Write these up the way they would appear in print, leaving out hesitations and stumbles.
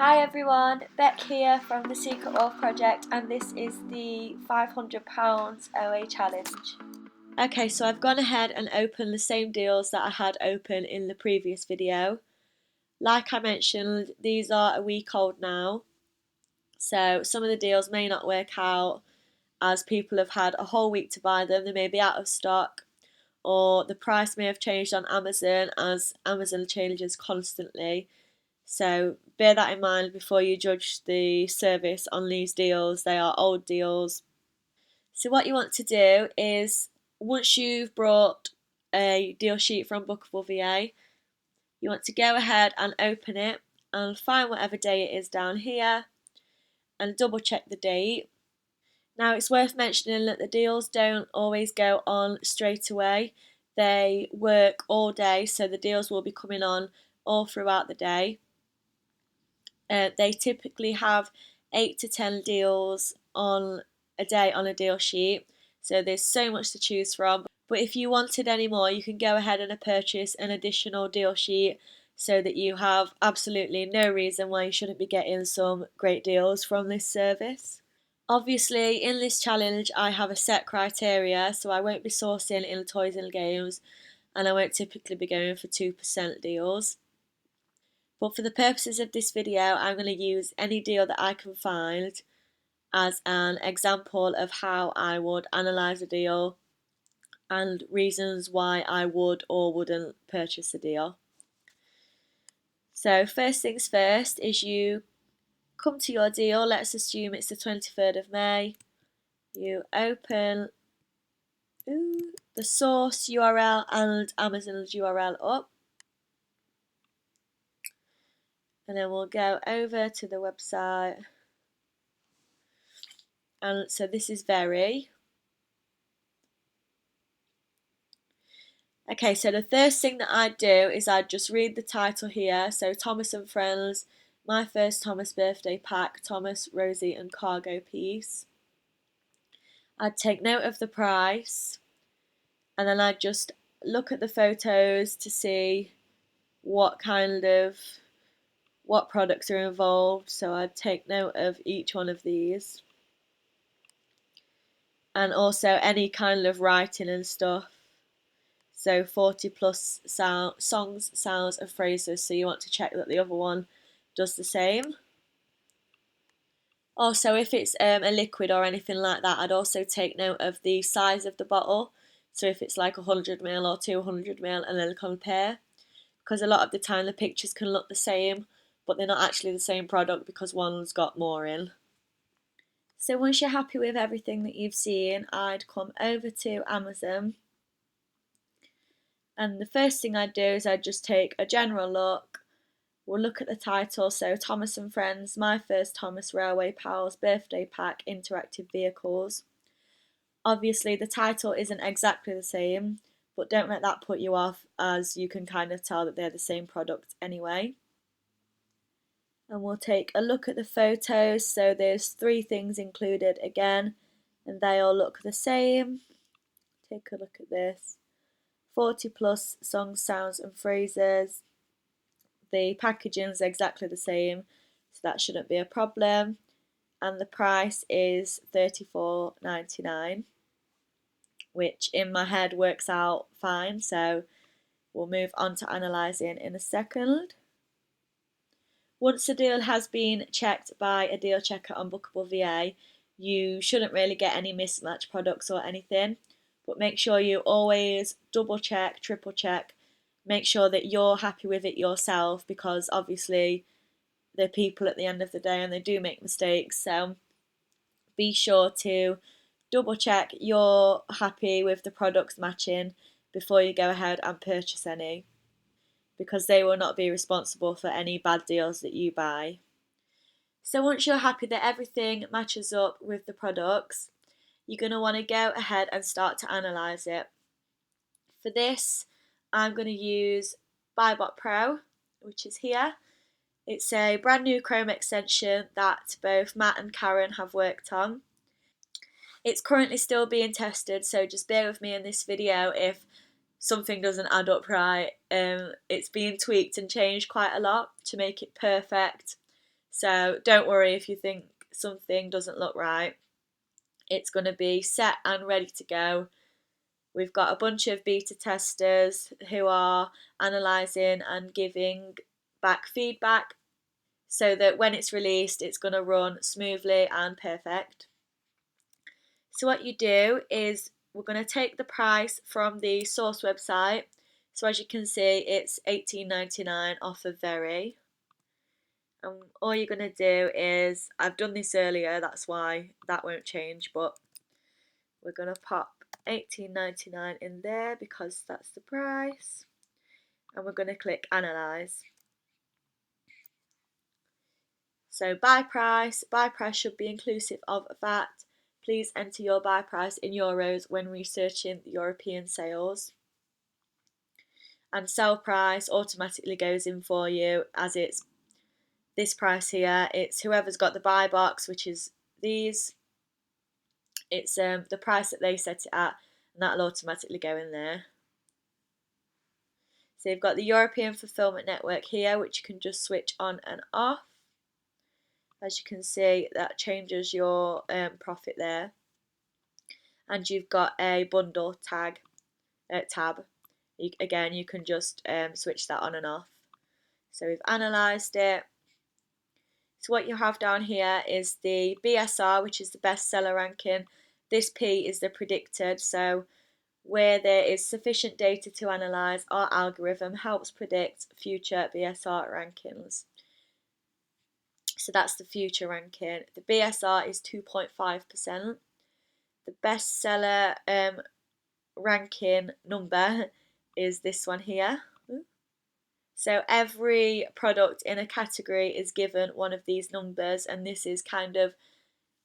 Hi everyone, Beck here from the Secret Wealth Project, and this is the £500 OA challenge. Okay, so I've gone ahead and opened the same deals that I had open in the previous video. Like I mentioned, these are a week old now, so some of the deals may not work out as people have had a whole week to buy them. They may be out of stock, or the price may have changed on Amazon as Amazon changes constantly. So bear that in mind before you judge the service on these deals. They are old deals. So what you want to do is, once you've brought a deal sheet from Unblockable VA, you want to go ahead and open it and find whatever day it is down here and double check the date. Now it's worth mentioning that the deals don't always go on straight away. They work all day, so the deals will be coming on all throughout the day. They typically have 8 to 10 deals on a day on a deal sheet, so there's so much to choose from. But if you wanted any more, you can go ahead and purchase an additional deal sheet so that you have absolutely no reason why you shouldn't be getting some great deals from this service. Obviously, in this challenge, I have a set criteria, so I won't be sourcing in toys and games, and I won't typically be going for 2% deals. But for the purposes of this video, I'm going to use any deal that I can find as an example of how I would analyse a deal and reasons why I would or wouldn't purchase a deal. So first things first is you come to your deal. Let's assume it's the 23rd of May. You open the source URL and Amazon's URL up. And then we'll go over to the website. And so this is Very. Okay, so the first thing that I'd do is I'd just read the title here. So Thomas and Friends, My First Thomas Birthday Pack, Thomas, Rosie and Cargo Piece. I'd take note of the price, and then I'd just look at the photos to see what products are involved. So I'd take note of each one of these, and also any kind of writing and stuff. So 40 plus songs, sounds and phrases, so you want to check that the other one does the same. Also, if it's a liquid or anything like that, I'd also take note of the size of the bottle. So if it's like 100ml or 200ml, and then compare. Because a lot of the time the pictures can look the same, but they're not actually the same product because one's got more in. So once you're happy with everything that you've seen, I'd come over to Amazon. And the first thing I'd do is I'd just take a general look. We'll look at the title, so Thomas and Friends, My First Thomas Railway Pals Birthday Pack Interactive Vehicles. Obviously the title isn't exactly the same, but don't let that put you off, as you can kind of tell that they're the same product anyway. And we'll take a look at the photos. So there's 3 things included again, and they all look the same. Take a look at this. 40 plus songs, sounds and phrases. The packaging is exactly the same, so that shouldn't be a problem. And the price is $34.99, which in my head works out fine. So we'll move on to analysing in a second. Once a deal has been checked by a deal checker on Unblockable VA, you shouldn't really get any mismatched products or anything, but make sure you always double check, triple check, make sure that you're happy with it yourself, because obviously they're people at the end of the day and they do make mistakes. So be sure to double check you're happy with the products matching before you go ahead and purchase any, because they will not be responsible for any bad deals that you buy. So once you're happy that everything matches up with the products, you're going to want to go ahead and start to analyse it. For this, I'm going to use BuyBot Pro, which is here. It's a brand new Chrome extension that both Matt and Karen have worked on. It's currently still being tested, so just bear with me in this video if something doesn't add up right. It's being tweaked and changed quite a lot to make it perfect. So don't worry if you think something doesn't look right. It's going to be set and ready to go. We've got a bunch of beta testers who are analysing and giving back feedback so that when it's released, it's going to run smoothly and perfect. So what you do is we're going to take the price from the source website. So as you can see, it's $18.99 off of Very. And all you're going to do is, I've done this earlier, that's why that won't change, but we're going to pop $18.99 in there because that's the price. And we're going to click Analyze. So buy price should be inclusive of VAT. Please enter your buy price in euros when researching the European sales. And sell price automatically goes in for you as it's this price here. It's whoever's got the buy box, which is these. It's the price that they set it at, and that'll automatically go in there. So you've got the European Fulfillment Network here, which you can just switch on and off. As you can see, that changes your profit there. And you've got a bundle tab. Again, you can just switch that on and off. So we've analysed it. So what you have down here is the BSR, which is the bestseller ranking. This P is the predicted. So where there is sufficient data to analyse, our algorithm helps predict future BSR rankings. So that's the future ranking. The BSR is 2.5%. The bestseller ranking number is this one here. So every product in a category is given one of these numbers, and this is kind of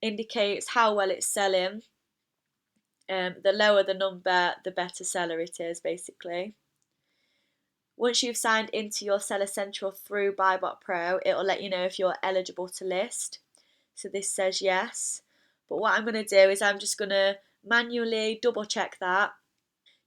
indicates how well it's selling. The lower the number, the better seller it is, basically. Once you've signed into your Seller Central through BuyBot Pro, it'll let you know if you're eligible to list. So this says yes. But what I'm going to do is I'm just going to manually double check that,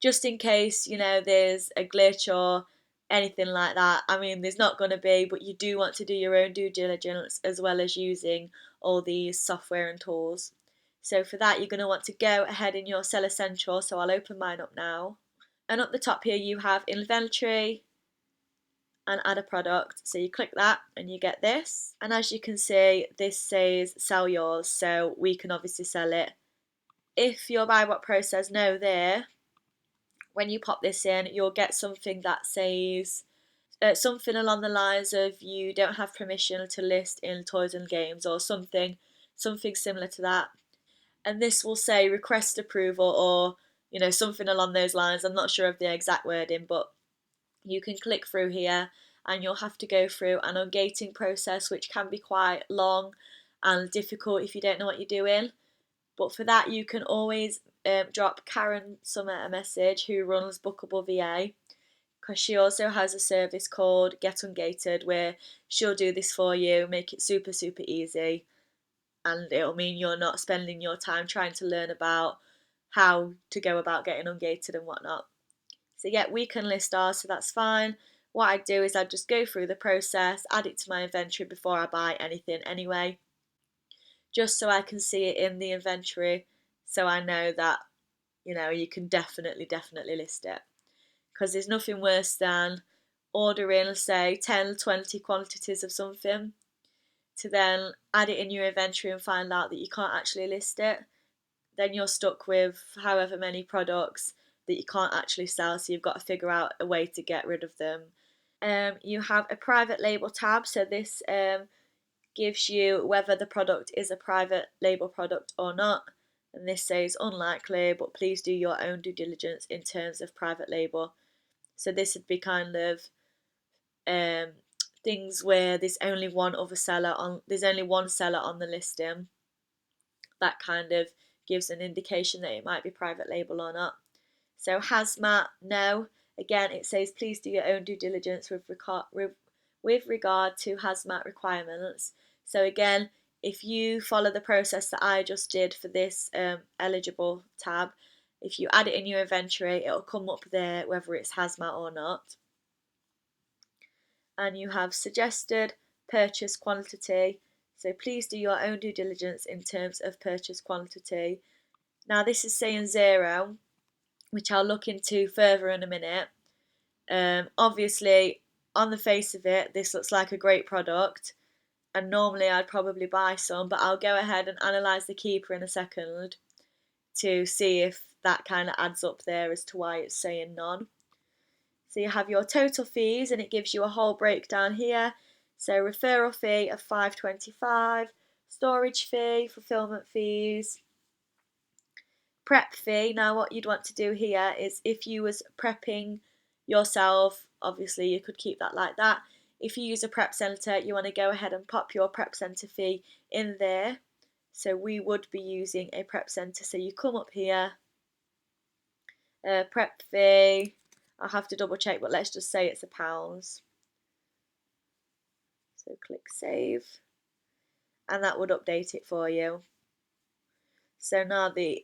just in case, there's a glitch or anything like that. I mean, there's not going to be, but you do want to do your own due diligence as well as using all these software and tools. So for that, you're going to want to go ahead in your Seller Central. So I'll open mine up now. And up the top here, you have inventory and add a product. So you click that and you get this. And as you can see, this says sell yours. So we can obviously sell it. If your BuyBot Pro says no there, when you pop this in, you'll get something that says something along the lines of you don't have permission to list in toys and games, or something similar to that. And this will say request approval, or something along those lines. I'm not sure of the exact wording, but you can click through here and you'll have to go through an ungating process, which can be quite long and difficult if you don't know what you're doing. But for that, you can always drop Karen Summer a message, who runs Unblockable VA, because she also has a service called Get Ungated, where she'll do this for you, make it super, super easy, and it'll mean you're not spending your time trying to learn about how to go about getting ungated and whatnot. So yeah, we can list ours, so that's fine. What I do is I just go through the process, add it to my inventory before I buy anything anyway, just so I can see it in the inventory, so I know that you can definitely list it. Because there's nothing worse than ordering, say, 10, 20 quantities of something, to then add it in your inventory and find out that you can't actually list it. Then you're stuck with however many products that you can't actually sell, so you've got to figure out a way to get rid of them. You have a private label tab, so this gives you whether the product is a private label product or not. And this says unlikely, but please do your own due diligence in terms of private label. So this would be kind of things where there's only one seller on the listing. That kind of gives an indication that it might be private label or not. So hazmat, no. Again, it says please do your own due diligence with regard to hazmat requirements. So again, if you follow the process that I just did for this eligible tab, if you add it in your inventory, it'll come up there whether it's hazmat or not. And you have suggested purchase quantity. So please do your own due diligence in terms of purchase quantity. Now this is saying 0, which I'll look into further in a minute. Obviously, on the face of it, this looks like a great product, and normally I'd probably buy some, but I'll go ahead and analyse the keeper in a second to see if that kind of adds up there as to why it's saying none. So you have your total fees, and it gives you a whole breakdown here. So referral fee of £5.25, storage fee, fulfillment fees, prep fee. Now what you'd want to do here is, if you was prepping yourself, obviously you could keep that like that. If you use a prep centre, you want to go ahead and pop your prep centre fee in there. So we would be using a prep centre, so you come up here, prep fee, I'll have to double check, but let's just say it's £1. So click save, and that would update it for you. So now the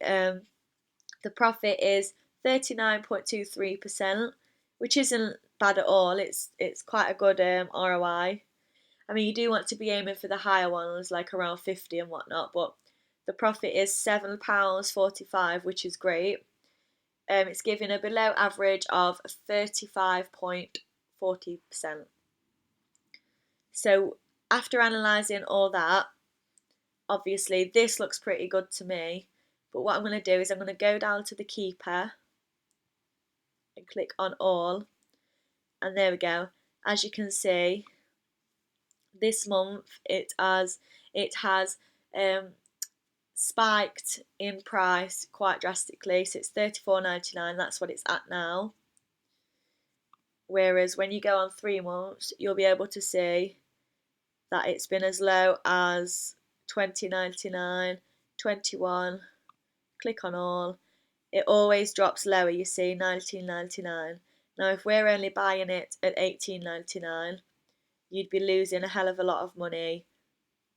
profit is 39.23%, which isn't bad at all. It's quite a good ROI. I mean, you do want to be aiming for the higher ones, like around 50 and whatnot, but the profit is £7.45, which is great. It's giving a below average of 35.40%. So after analysing all that, obviously this looks pretty good to me, but what I'm going to do is I'm going to go down to the keeper and click on all, and there we go. As you can see, this month it has spiked in price quite drastically, so it's £34.99, that's what it's at now. Whereas when you go on 3 months, you'll be able to see that it's been as low as £20.99, £21, click on all. It always drops lower, you see, £19.99. Now if we're only buying it at £18.99, you'd be losing a hell of a lot of money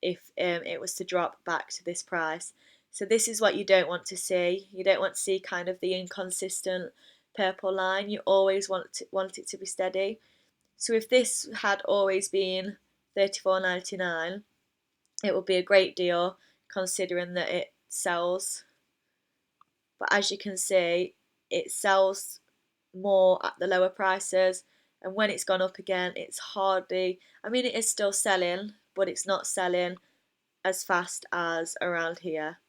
if it was to drop back to this price. So this is what you don't want to see. You don't want to see kind of the inconsistent purple line. You always want it to be steady. So if this had always been £34.99, it would be a great deal considering that it sells. But as you can see, it sells more at the lower prices, and when it's gone up again, it's hardly, I mean, it is still selling, but it's not selling as fast as around here.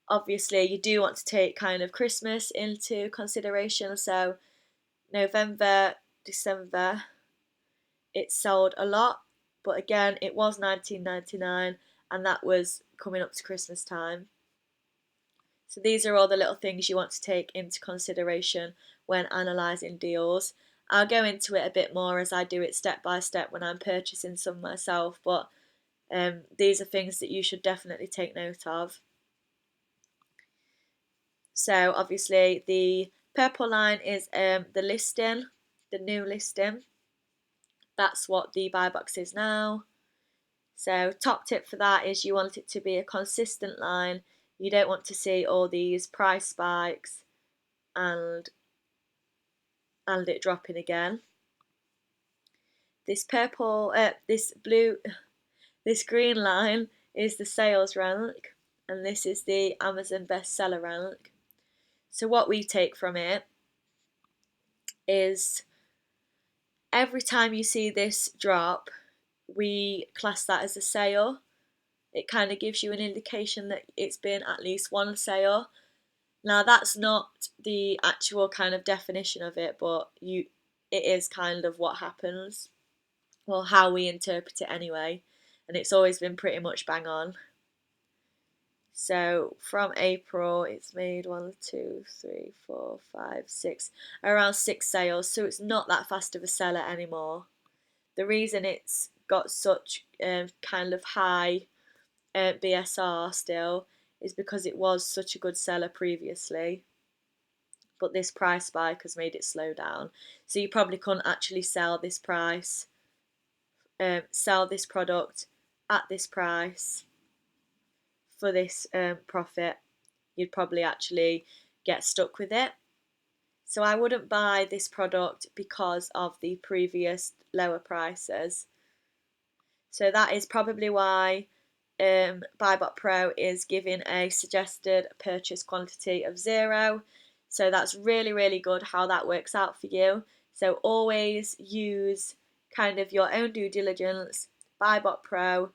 Obviously you do want to take kind of Christmas into consideration, so November, December it sold a lot, but again it was £19.99, and that was coming up to Christmas time. So these are all the little things you want to take into consideration when analysing deals. I'll go into it a bit more as I do it step by step when I'm purchasing some myself, but these are things that you should definitely take note of. So obviously the purple line is the listing, the new listing. That's what the buy box is now. So top tip for that is you want it to be a consistent line. You don't want to see all these price spikes and it dropping again. This purple, this green line is the sales rank, and this is the Amazon bestseller rank. So what we take from it is every time you see this drop, we class that as a sale. It kind of gives you an indication that it's been at least one sale. Now that's not the actual kind of definition of it, but it is kind of what happens. Well, how we interpret it anyway, and it's always been pretty much bang on. So from April, it's made 1, 2, 3, 4, 5, 6, around 6 sales. So it's not that fast of a seller anymore. The reason it's got such kind of high BSR still is because it was such a good seller previously, but this price spike has made it slow down. So you probably couldn't actually sell this price, sell this product at this price for this profit. You'd probably actually get stuck with it. So I wouldn't buy this product because of the previous lower prices. So that is probably why Buybot Pro is giving a suggested purchase quantity of 0. So that's really, really good how that works out for you. So always use kind of your own due diligence, Buybot Pro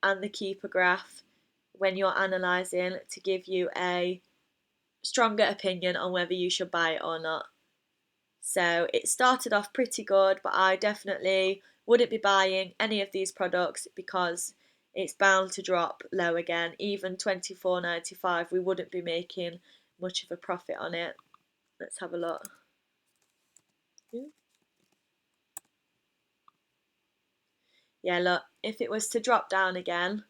and the Keeper graph when you're analysing to give you a stronger opinion on whether you should buy it or not. So it started off pretty good, but I definitely wouldn't be buying any of these products because it's bound to drop low again. Even $24.95, we wouldn't be making much of a profit on it. Let's have a look. Yeah, look, if it was to drop down again,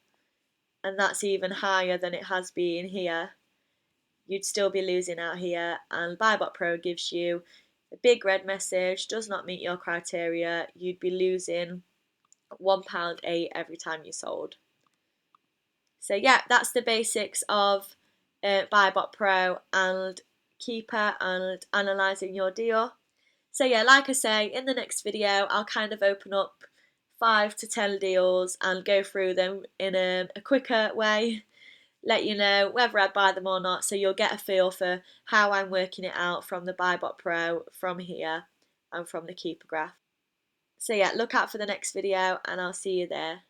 and that's even higher than it has been here, you'd still be losing out here. And Buybot Pro gives you a big red message, does not meet your criteria. You'd be losing £1.08 every time you sold. So yeah, that's the basics of Buybot Pro and Keeper and analysing your deal. So yeah, like I say, in the next video I'll kind of open up 5 to 10 deals and go through them in a quicker way, let you know whether I'd buy them or not, so you'll get a feel for how I'm working it out from the Buybot Pro, from here and from the Keeper graph. So yeah, look out for the next video and I'll see you there.